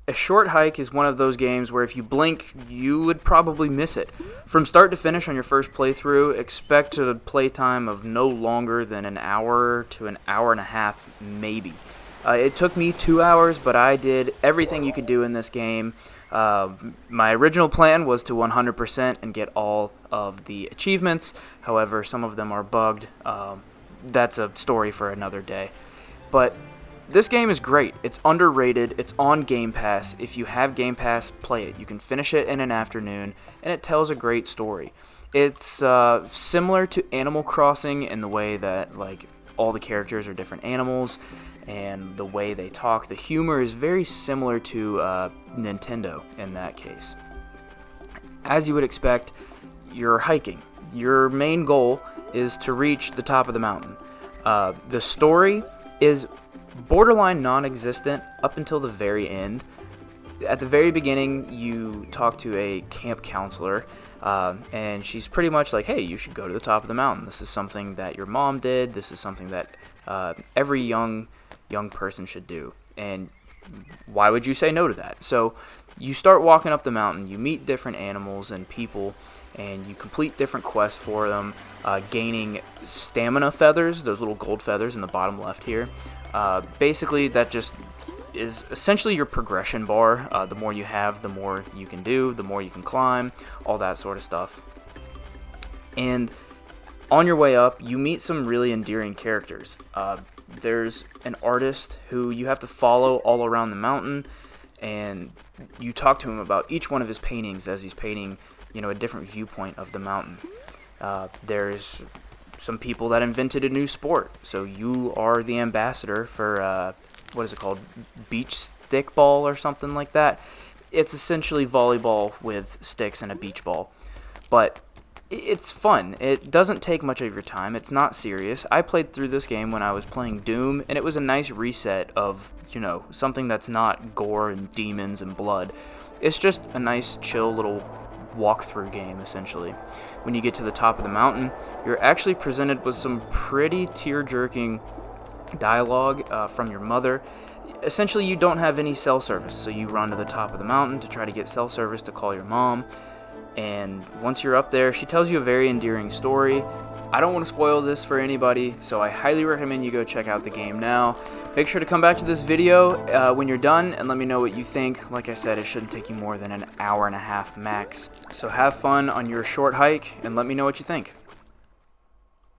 A short hike is one of those games where if you blink, you would probably miss it. From start to finish on your first playthrough, expect a playtime of no longer than an hour to an hour and a half, maybe. It took me 2 hours, but I did everything you could do in this game. My original plan was to 100% and get all of the achievements. However, some of them are bugged. That's a story for another day. But this game is great. It's underrated. It's on Game Pass. If you have Game Pass, play it. You can finish it in an afternoon, and it tells a great story. It's similar to Animal Crossing in the way that like all the characters are different animals, and the way they talk. The humor is very similar to Nintendo in that case. As you would expect, you're hiking. Your main goal is to reach the top of the mountain. The story is borderline non-existent up until the very end. At the very beginning, you talk to a camp counselor, and she's pretty much like, hey, you should go to the top of the mountain. This is something that your mom did. This is something that every young person should do. And why would you say no to that? So you start walking up the mountain. You meet different animals and people, and you complete different quests for them, gaining stamina feathers, those little gold feathers in the bottom left here. Basically, that just is essentially your progression bar. The more you have, the more you can do, the more you can climb, all that sort of stuff. And on your way up, you meet some really endearing characters. There's an artist who you have to follow all around the mountain, and you talk to him about each one of his paintings as he's painting, a different viewpoint of the mountain. There's some people that invented a new sport, so you are the ambassador for what is it called, beach stick ball or something like that. It's essentially volleyball with sticks and a beach ball, but it's fun. It doesn't take much of your time. It's not serious. I played through this game when I was playing Doom, and it was a nice reset of something that's not gore and demons and blood. It's just a nice chill little walkthrough game, essentially. When you get to the top of the mountain, you're actually presented with some pretty tear-jerking dialogue from your mother. Essentially, you don't have any cell service, so you run to the top of the mountain to try to get cell service to call your mom. And once you're up there, she tells you a very endearing story. I don't want to spoil this for anybody, so I highly recommend you go check out the game now. Make sure to come back to this video when you're done and let me know what you think. Like I said, it shouldn't take you more than an hour and a half max. So have fun on your short hike and let me know what you think.